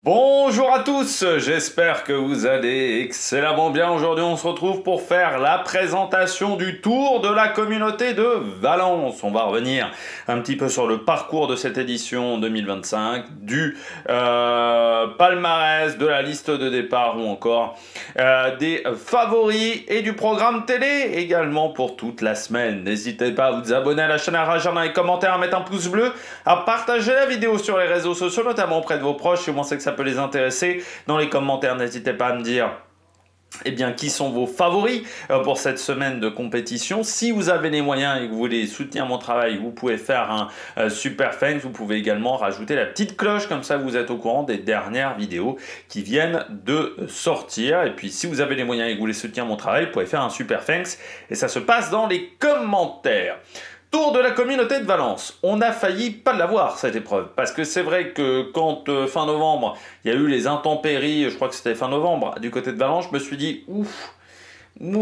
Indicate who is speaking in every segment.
Speaker 1: Bonjour à tous, j'espère que vous allez excellemment bien. Aujourd'hui, on se retrouve pour faire la présentation du Tour de la communauté de Valence. On va revenir un petit peu sur le parcours de cette édition 2025, du palmarès, de la liste de départ ou encore des favoris et du programme télé également pour toute la semaine. N'hésitez pas à vous abonner à la chaîne, à réagir dans les commentaires, à mettre un pouce bleu, à partager la vidéo sur les réseaux sociaux, notamment auprès de vos proches, si vous pensez que ça peut les intéresser. Dans les commentaires, n'hésitez pas à me dire qui sont vos favoris pour cette semaine de compétition. Si vous avez les moyens et que vous voulez soutenir mon travail, vous pouvez faire un super thanks. Vous pouvez également rajouter la petite cloche, comme ça vous êtes au courant des dernières vidéos qui viennent de sortir. Et puis si vous avez les moyens et que vous voulez soutenir mon travail, vous pouvez faire un super thanks et ça se passe dans les commentaires. Tour de la communauté de Valence. On a failli pas l'avoir cette épreuve, parce que c'est vrai que quand fin novembre, il y a eu les intempéries, je crois que c'était fin novembre, du côté de Valence, je me suis dit, ouf,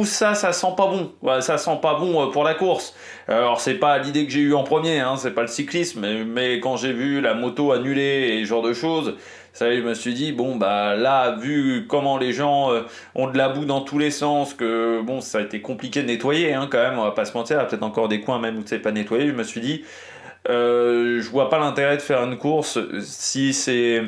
Speaker 1: ça sent pas bon. Ouais, ça sent pas bon pour la course. Alors c'est pas l'idée que j'ai eue en premier, hein, c'est pas le cyclisme, mais quand j'ai vu la moto annulée et ce genre de choses, ça, je me suis dit, bon bah là, vu comment les gens ont de la boue dans tous les sens, que bon, ça a été compliqué de nettoyer hein, quand même, on va pas se mentir, il y a peut-être encore des coins même où c'est pas nettoyé, je me suis dit, je vois pas l'intérêt de faire une course si c'est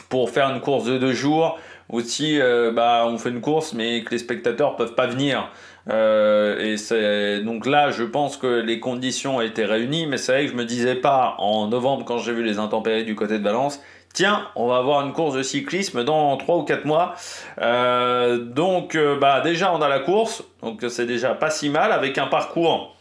Speaker 1: pour faire une course de 2 jours, ou si on fait une course mais que les spectateurs peuvent pas venir. Donc là, je pense que les conditions étaient réunies, mais c'est vrai que je me disais pas en novembre quand j'ai vu les intempéries du côté de Valence, tiens, on va avoir une course de cyclisme dans 3 ou 4 mois. Déjà on a la course, donc c'est déjà pas si mal, avec un parcours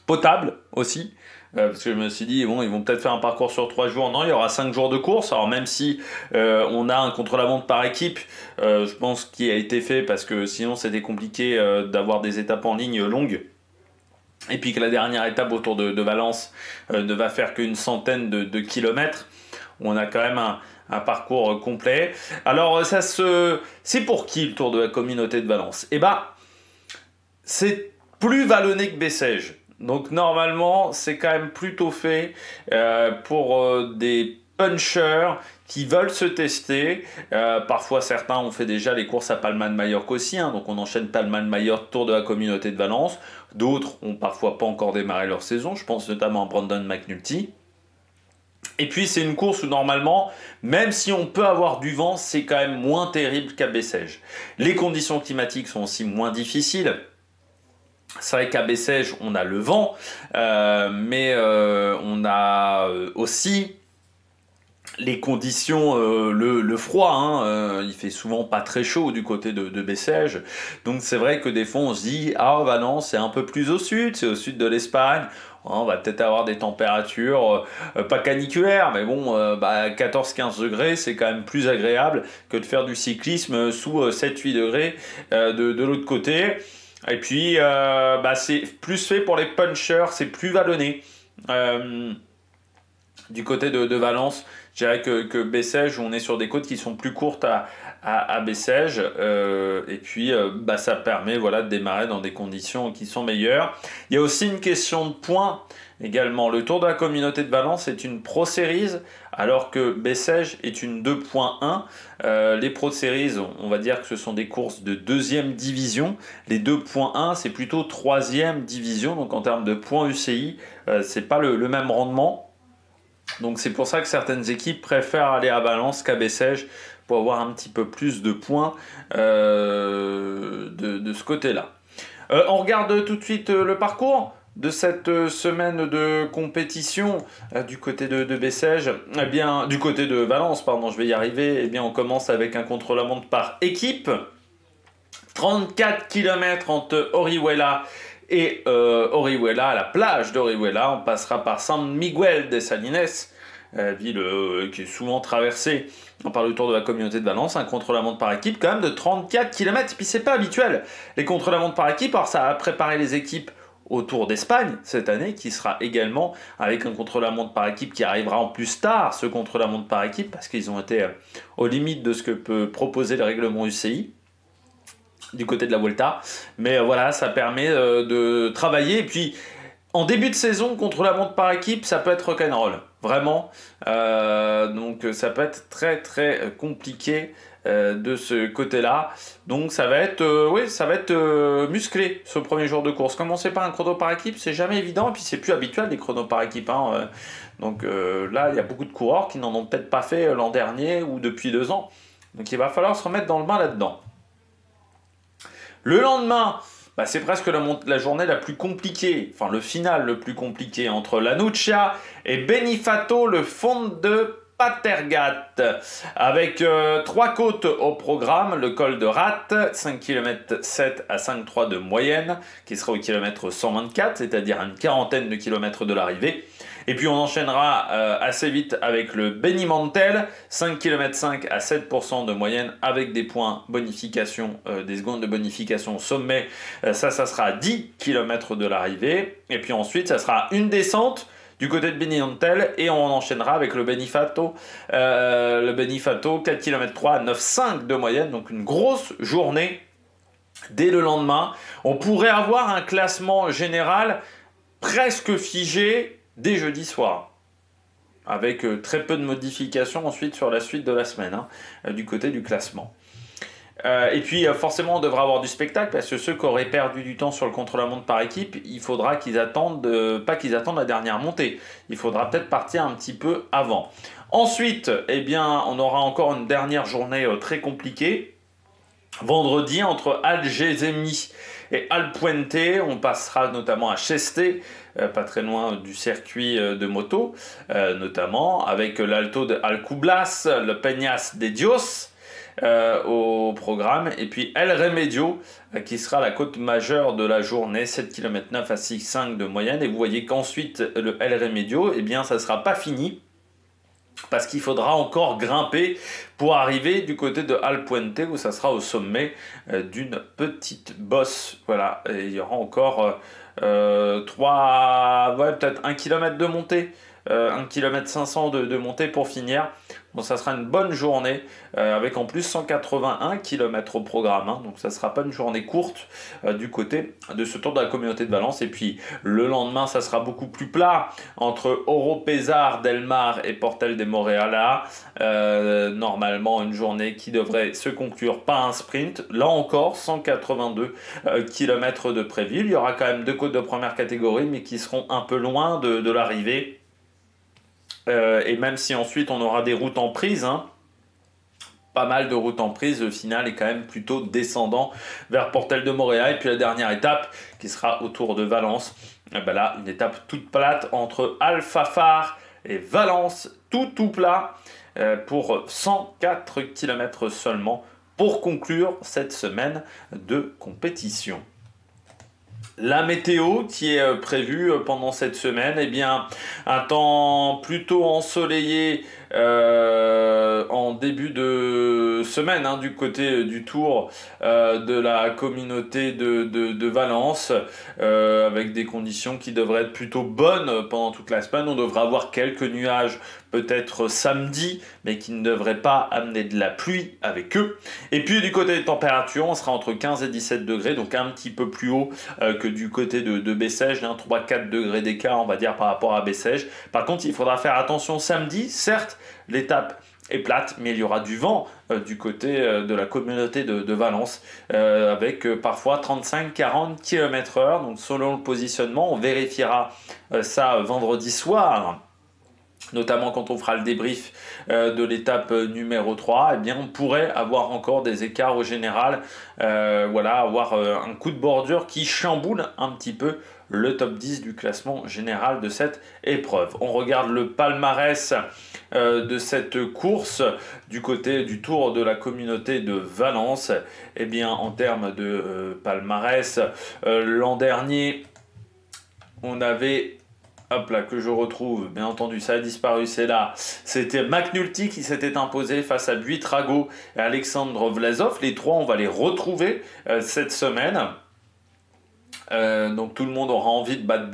Speaker 1: potable aussi. Parce que je me suis dit, bon, ils vont peut-être faire un parcours sur 3 jours. Non, il y aura 5 jours de course. Alors même si on a un contre-la-montre par équipe, je pense qu'il a été fait parce que sinon c'était compliqué d'avoir des étapes en ligne longues. Et puis que la dernière étape autour de Valence ne va faire qu'une centaine de kilomètres. On a quand même un parcours complet. Alors c'est pour qui le Tour de la communauté de Valence? Eh ben, c'est plus vallonné que Bessèges. Donc normalement, c'est quand même plutôt fait pour des punchers qui veulent se tester. Parfois, certains ont fait déjà les courses à Palma-de-Majorque aussi. Hein, donc on enchaîne Palma-de-Majorque, Tour de la communauté de Valence. D'autres ont parfois pas encore démarré leur saison. Je pense notamment à Brandon McNulty. Et puis c'est une course où normalement, même si on peut avoir du vent, c'est quand même moins terrible qu'à Bessèges. Les conditions climatiques sont aussi moins difficiles. C'est vrai qu'à Bessèges, on a le vent, mais on a aussi les conditions, le froid, hein, il fait souvent pas très chaud du côté de Bessèges. Donc c'est vrai que des fois on se dit, ah Valence c'est un peu plus au sud, c'est au sud de l'Espagne. On va peut-être avoir des températures pas caniculaires, mais bon, 14-15 degrés, c'est quand même plus agréable que de faire du cyclisme sous 7-8 degrés de l'autre côté. Et puis, c'est plus fait pour les punchers, c'est plus vallonné. Du côté de Valence, je dirais que Bessèges, on est sur des côtes qui sont plus courtes à Bessèges. Et puis, ça permet de démarrer dans des conditions qui sont meilleures. Il y a aussi une question de points également. Le Tour de la communauté de Valence est une Pro Series, alors que Bessèges est une 2.1. Les Pro Series, on va dire que ce sont des courses de 2e division. Les 2.1, c'est plutôt 3e division. Donc en termes de points UCI, c'est pas le même rendement. Donc c'est pour ça que certaines équipes préfèrent aller à Valence qu'à Bessèges pour avoir un petit peu plus de points de ce côté-là. On regarde tout de suite le parcours de cette semaine de compétition du côté de Bessèges, du côté de Valence, pardon, je vais y arriver. On commence avec un contre-la-montre par équipe. 34 km entre Orihuela et Orihuela, à la plage d'Orihuela. On passera par San Miguel de Salines, ville qui est souvent traversée par le Tour de la communauté de Valence. Un contre-la-montre par équipe quand même de 34 km. Et puis c'est pas habituel, les contre-la-montre par équipe. Alors ça a préparé les équipes au Tour d'Espagne cette année, qui sera également avec un contre-la-montre par équipe qui arrivera en plus tard, ce contre-la-montre par équipe, parce qu'ils ont été aux limites de ce que peut proposer le règlement UCI du côté de la Vuelta. Mais voilà, ça permet de travailler. Et puis, en début de saison, contre-la-montre par équipe, ça peut être rock'n'roll. vraiment. Donc ça peut être très très compliqué de ce côté-là. Donc ça va être, musclé ce premier jour de course. Comme on sait pas un chrono par équipe, c'est jamais évident. Et puis c'est plus habituel les chronos par équipe, hein. Donc là, il y a beaucoup de coureurs qui n'en ont peut-être pas fait l'an dernier ou depuis 2 ans. Donc il va falloir se remettre dans le bain là-dedans. Le lendemain, bah, c'est presque la journée la plus compliquée, enfin le final le plus compliqué entre Lanuccia et Benifato, le fond de Patergat, avec 3 côtes au programme, le col de Rat, 5 km 7 à 5,3 de moyenne, qui sera au kilomètre 124, c'est-à-dire à une quarantaine de kilomètres de l'arrivée. Et puis on enchaînera assez vite avec le Benimantel, 5 km 5 à 7% de moyenne avec des points bonification, des secondes de bonification au sommet. Ça sera à 10 km de l'arrivée. Et puis ensuite, ça sera une descente du côté de Benimantel et on enchaînera avec le Benifato. Le Benifato, 4 km 3 à 9,5 de moyenne, donc une grosse journée dès le lendemain. On pourrait avoir un classement général presque figé dès jeudi soir, avec très peu de modifications ensuite sur la suite de la semaine, du côté du classement. Et puis forcément on devra avoir du spectacle, parce que ceux qui auraient perdu du temps sur le contre-la-montre par équipe, il faudra qu'ils attendent, pas qu'ils attendent la dernière montée, il faudra peut-être partir un petit peu avant. Ensuite, eh bien, on aura encore une dernière journée très compliquée. Vendredi, entre Algezemi et Alpuente, on passera notamment à Cheste, pas très loin du circuit de moto, notamment avec l'Alto de Alcublas, le Peñas de Dios au programme, et puis El Remedio qui sera la côte majeure de la journée, 7 km 9 à 6,5 de moyenne. Et vous voyez qu'ensuite le El Remedio, eh bien ça ne sera pas fini, parce qu'il faudra encore grimper pour arriver du côté de Alpuente, où ça sera au sommet d'une petite bosse. Voilà, et il y aura encore peut-être 1 km de montée, 1 km 500 de montée pour finir. Bon, ça sera une bonne journée, avec en plus 181 km au programme, hein, donc ça ne sera pas une journée courte du côté de ce Tour de la Communauté de Valence. Et puis le lendemain, ça sera beaucoup plus plat entre Oropesar del Mar et Portel de Moreala. Normalement, une journée qui devrait se conclure par un sprint. Là encore, 182 km de prévu. Il y aura quand même 2 côtes de première catégorie, mais qui seront un peu loin de l'arrivée. Et même si ensuite on aura des routes en prise, hein, pas mal de routes en prise, le final est quand même plutôt descendant vers Portel de Moréa. Et puis la dernière étape qui sera autour de Valence, ben là une étape toute plate entre Alfafar et Valence, tout plat, pour 104 km seulement pour conclure cette semaine de compétition. La météo qui est prévue pendant cette semaine, eh bien, un temps plutôt ensoleillé en début de semaine, hein, du côté du Tour de la Communauté de Valence, avec des conditions qui devraient être plutôt bonnes pendant toute la semaine. On devra avoir quelques nuages peut-être samedi, mais qui ne devraient pas amener de la pluie avec eux. Et puis du côté des températures, on sera entre 15 et 17 degrés, donc un petit peu plus haut que du côté de Bessèges, hein, 3-4 degrés d'écart, on va dire, par rapport à Bessèges. Par contre, il faudra faire attention samedi. Certes, l'étape est plate, mais il y aura du vent du côté de la Communauté de Valence, avec parfois 35-40 km/h. Donc selon le positionnement, on vérifiera ça vendredi soir, notamment quand on fera le débrief de l'étape numéro 3, eh bien on pourrait avoir encore des écarts au général, avoir un coup de bordure qui chamboule un petit peu le top 10 du classement général de cette épreuve. On regarde le palmarès de cette course du côté du Tour de la Communauté de Valence. Eh bien, en termes de palmarès, l'an dernier, on avait... Hop là, que je retrouve, bien entendu, ça a disparu, c'est là. C'était McNulty qui s'était imposé face à Buitrago et Alexandre Vlasov. Les trois, on va les retrouver cette semaine. Donc tout le monde aura envie de battre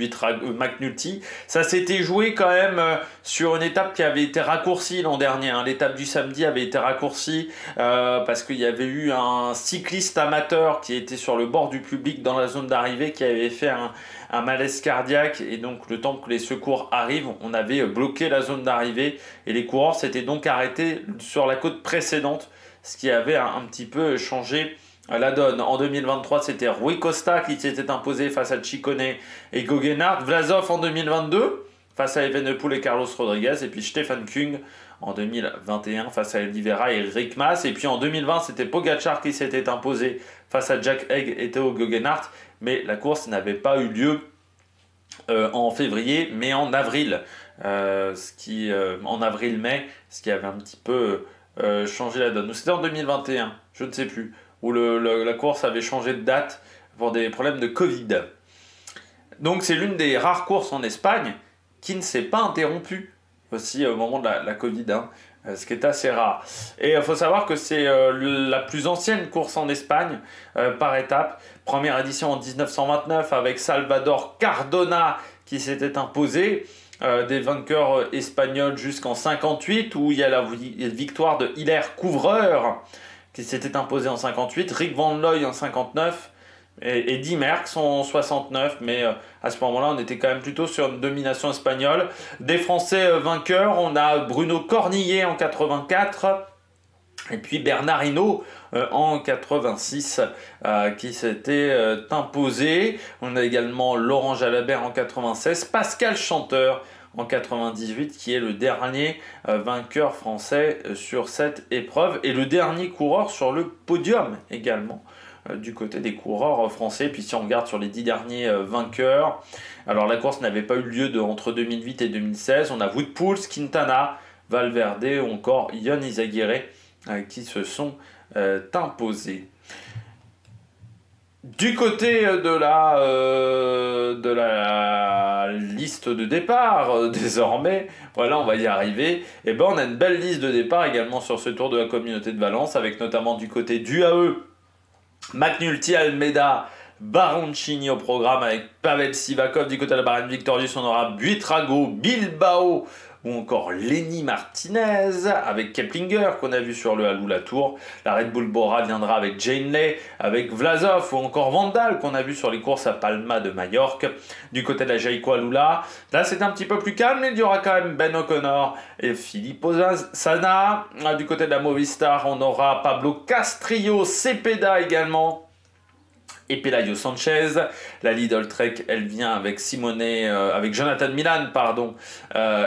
Speaker 1: McNulty. Ça s'était joué quand même sur une étape qui avait été raccourcie l'an dernier. Hein. L'étape du samedi avait été raccourcie parce qu'il y avait eu un cycliste amateur qui était sur le bord du public dans la zone d'arrivée qui avait fait un malaise cardiaque. Et donc le temps que les secours arrivent, on avait bloqué la zone d'arrivée. Et les coureurs s'étaient donc arrêtés sur la côte précédente, ce qui avait un petit peu changé la donne. En 2023, c'était Rui Costa qui s'était imposé face à Ciccone et Goggenhardt. Vlasov en 2022 face à Evenepoel et Carlos Rodriguez. Et puis Stefan Kung en 2021 face à Oliveira et Rick Mas. Et puis en 2020, c'était Pogacar qui s'était imposé face à Jack Haig et Theo Goggenhardt. Mais la course n'avait pas eu lieu en février, mais en avril. En avril-mai, ce qui avait un petit peu changé la donne. C'était en 2021, je ne sais plus, où la course avait changé de date pour des problèmes de Covid. Donc c'est l'une des rares courses en Espagne qui ne s'est pas interrompue aussi au moment de la Covid, hein, ce qui est assez rare. Et il faut savoir que c'est la plus ancienne course en Espagne par étape. Première édition en 1929 avec Salvador Cardona qui s'était imposé. Des vainqueurs espagnols jusqu'en 58 où il y a la victoire de Hilaire Couvreur qui s'était imposé en 58, Rick Van Looy en 59 et Eddy Merckx en 69, mais à ce moment-là on était quand même plutôt sur une domination espagnole. Des Français vainqueurs, on a Bruno Cornillet en 84 et puis Bernard Hinault en 86 qui s'était imposé. On a également Laurent Jalabert en 96, Pascal Chanteur en 98 qui est le dernier vainqueur français sur cette épreuve et le dernier coureur sur le podium également du côté des coureurs français. Puis si on regarde sur les 10 derniers vainqueurs, alors la course n'avait pas eu lieu entre 2008 et 2016. On a Wout Poels, Quintana, Valverde ou encore Ion Izagirre qui se sont imposés. Du côté de la liste de départ, désormais, voilà, on va y arriver. Et ben, on a une belle liste de départ également sur ce Tour de la Communauté de Valence, avec notamment du côté du AE, McNulty, Almeida, Baroncini au programme avec Pavel Sivakov. Du côté de la Bahreïn Victorious, on aura Buitrago, Bilbao ou encore Lenny Martinez avec Keplinger qu'on a vu sur le Alula Tour. La Red Bull Bora viendra avec Jane Lay, avec Vlasov ou encore Vandal qu'on a vu sur les courses à Palma de Majorque. Du côté de la Jayco Alula, là c'est un petit peu plus calme, mais il y aura quand même Ben O'Connor et Filippo Sana. Du côté de la Movistar, on aura Pablo Castrillo, Cepeda également. Et Pelayo Sanchez. La Lidl Trek, elle vient avec avec Jonathan Milan,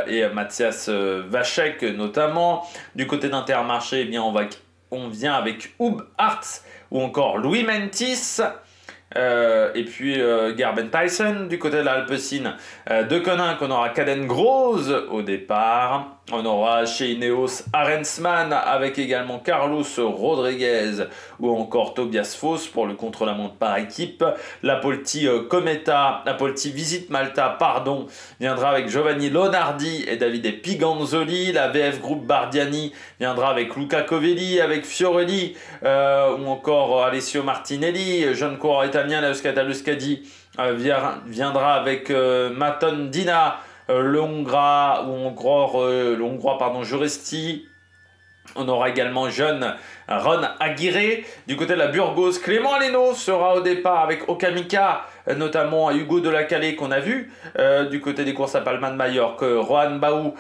Speaker 1: et Mathias Vachek notamment. Du côté d'Intermarché, eh bien, on vient avec Hub Hartz ou encore Louis Mentis. Et puis Gerben Tyson. Du côté de l'Alpecin, de Konin, qu'on aura Caden Gross au départ. On aura chez Ineos Arensman avec également Carlos Rodriguez ou encore Tobias Foss pour le contre-la-montre par équipe. La Polti Visit Malta, viendra avec Giovanni Lonardi et Davide Piganzoli. La VF Group Bardiani viendra avec Luca Covelli, avec Fiorelli ou encore Alessio Martinelli. Jeune coureur italien, la Euskadi Luscadi viendra avec Maton Dina, le Hongrois Juresti. On aura également jeune Ron Aguirre. Du côté de la Burgos, Clément Aleno sera au départ avec Okamika, notamment à Hugo de la Calais qu'on a vu. Du côté des courses à Palma de Majorque, Rohan Baou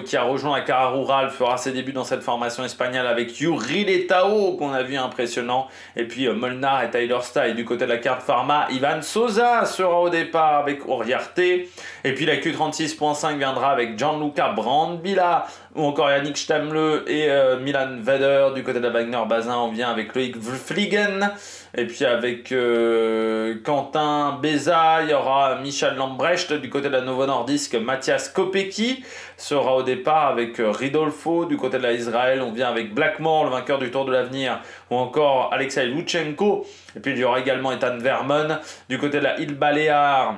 Speaker 1: qui a rejoint la Cara Rural fera ses débuts dans cette formation espagnole avec Yuri Letao qu'on a vu impressionnant. Et puis Molnar et Tyler Style. Du côté de la carte Pharma, Ivan Sosa sera au départ avec Oriarte. Et puis la Q36.5 viendra avec Gianluca Brandbila ou encore Yannick Stamle et Milan Vader. Du côté de la Wagner Bazin, on vient avec Loïc Fliegen. Et puis avec Quentin Beza, il y aura Michel Lambrecht. Du côté de la Novo Nordisk, Mathias Kopecky sera au départ avec Ridolfo. Du côté de la Israël, on vient avec Blackmore, le vainqueur du Tour de l'Avenir, ou encore Alexei Lutsenko. Et puis il y aura également Ethan Vermeulen. Du côté de la Île Baléares,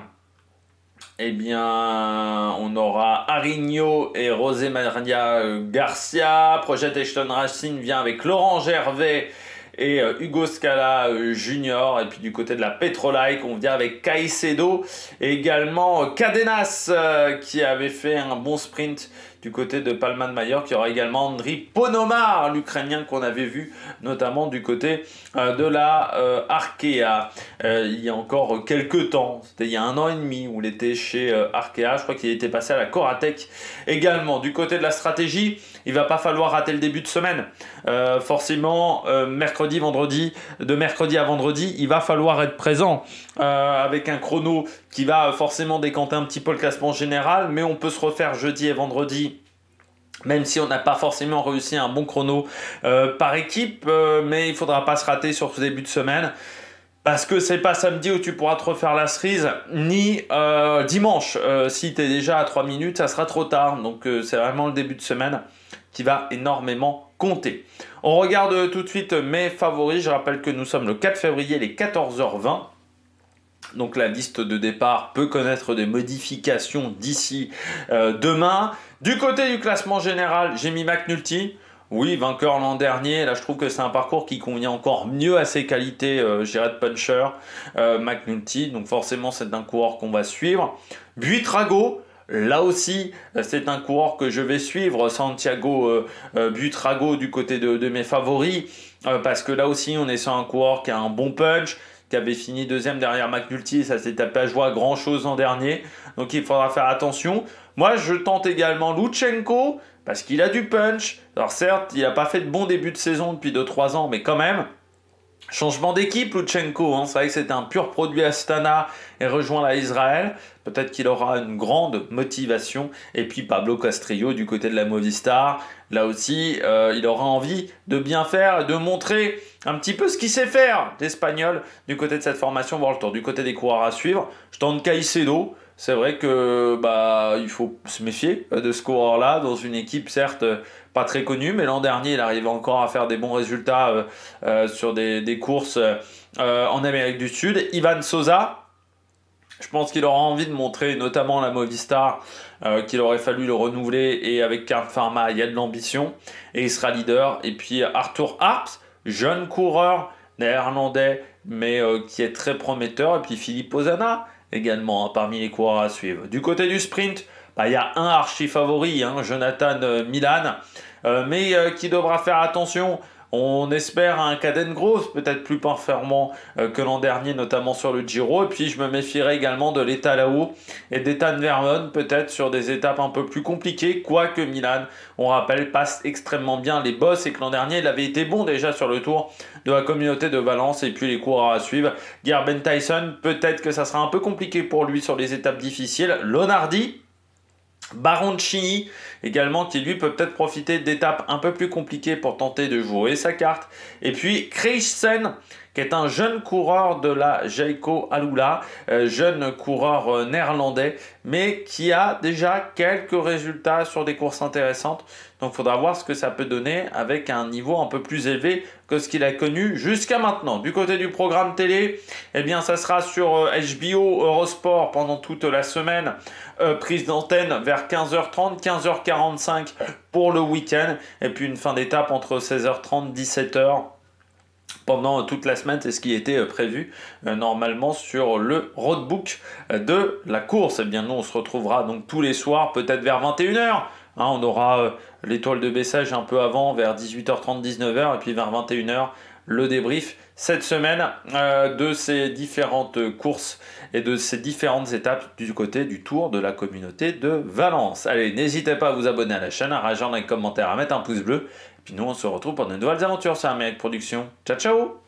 Speaker 1: eh bien, on aura Arigno et José Maria Garcia. Project Ashton Racing vient avec Laurent Gervais et Hugo Scala Junior. Et puis du côté de la Petrolike, on vient avec Caicedo et également Cadenas qui avait fait un bon sprint du côté de Palma de Majorque. Il y aura également Andriy Ponomar, l'Ukrainien qu'on avait vu notamment du côté de la Arkea il y a encore quelques temps. C'était il y a 1 an et demi où il était chez Arkea. Je crois qu'il était passé à la Coratec également. Du côté de la stratégie, il va pas falloir rater le début de semaine. Forcément, mercredi, vendredi, de mercredi à vendredi, il va falloir être présent avec un chrono qui va forcément décanter un petit peu le classement général, mais on peut se refaire jeudi et vendredi. Même si on n'a pas forcément réussi un bon chrono par équipe, mais il ne faudra pas se rater sur ce début de semaine. Parce que c'est pas samedi où tu pourras te refaire la cerise, ni dimanche. Si tu es déjà à 3 minutes, ça sera trop tard. Donc c'est vraiment le début de semaine qui va énormément compter. On regarde tout de suite mes favoris. Je rappelle que nous sommes le 4 février, les 14h20. Donc la liste de départ peut connaître des modifications d'ici demain. Du côté du classement général, j'ai mis McNulty. Oui, vainqueur l'an dernier. Là, je trouve que c'est un parcours qui convient encore mieux à ses qualités, je dirais, de puncher, McNulty. Donc forcément, c'est un coureur qu'on va suivre. Buitrago. Là aussi, c'est un coureur que je vais suivre, Santiago Buitrago du côté de mes favoris. Parce que là aussi, on est sur un coureur qui a un bon punch, qui avait fini deuxième derrière McNulty, ça s'est tapé à joie grand chose l'an dernier, donc il faudra faire attention. Moi je tente également Lutsenko, parce qu'il a du punch, alors certes il n'a pas fait de bon début de saison depuis 2-3 ans, mais quand même, changement d'équipe Lutsenko, hein. C'est vrai que c'était un pur produit Astana et rejoint la Israël, peut-être qu'il aura une grande motivation. Et puis Pablo Castrillo du côté de la Movistar, là aussi il aura envie de bien faire, de montrer un petit peu ce qu'il sait faire d'Espagnol du côté de cette formation World Tour. Du côté des coureurs à suivre, je tente Caicedo. C'est vrai que il faut se méfier de ce coureur-là dans une équipe certes pas très connue, mais l'an dernier il arrivait encore à faire des bons résultats sur des courses en Amérique du Sud. Ivan Sosa, je pense qu'il aura envie de montrer, notamment la Movistar, qu'il aurait fallu le renouveler, et avec Carl Pharma, il y a de l'ambition et il sera leader. Et puis Arthur Harps, jeune coureur néerlandais, mais qui est très prometteur. Et puis Philippe Ozana, également, hein, parmi les coureurs à suivre. Du côté du sprint, il y a un archi favori, hein, Jonathan Milan, mais qui devra faire attention. On espère un Caden Gross peut-être plus performant que l'an dernier, notamment sur le Giro. Et puis je me méfierai également de l'état là-haut et d'Ethan Vermeulen, peut-être sur des étapes un peu plus compliquées. Quoique Milan, on rappelle, passe extrêmement bien les bosses, et que l'an dernier, il avait été bon déjà sur le Tour de la Communauté de Valence. Et puis les coureurs à suivre, Gerben Tyson, peut-être que ça sera un peu compliqué pour lui sur les étapes difficiles. Lonardi, Baroncini également, qui lui peut peut-être profiter d'étapes un peu plus compliquées pour tenter de jouer sa carte. Et puis Christensen, qui est un jeune coureur de la Jayco Alula, jeune coureur néerlandais, mais qui a déjà quelques résultats sur des courses intéressantes. Donc il faudra voir ce que ça peut donner avec un niveau un peu plus élevé que ce qu'il a connu jusqu'à maintenant. Du côté du programme télé, eh bien ça sera sur HBO Eurosport pendant toute la semaine, prise d'antenne vers 15h30, 15h45 pour le week-end, et puis une fin d'étape entre 16h30 et 17h. Pendant toute la semaine, c'est ce qui était prévu normalement sur le roadbook de la course. Et bien nous, on se retrouvera donc tous les soirs, peut-être vers 21h. On aura l'étoile de Bessèges un peu avant, vers 18h30, 19h, et puis vers 21h, le débrief cette semaine de ces différentes courses et de ces différentes étapes du côté du Tour de la Communauté de Valence. Allez, n'hésitez pas à vous abonner à la chaîne, à réagir dans les commentaires, à mettre un pouce bleu. Puis nous, on se retrouve pour de nouvelles aventures sur Amérique Production. Ciao, ciao!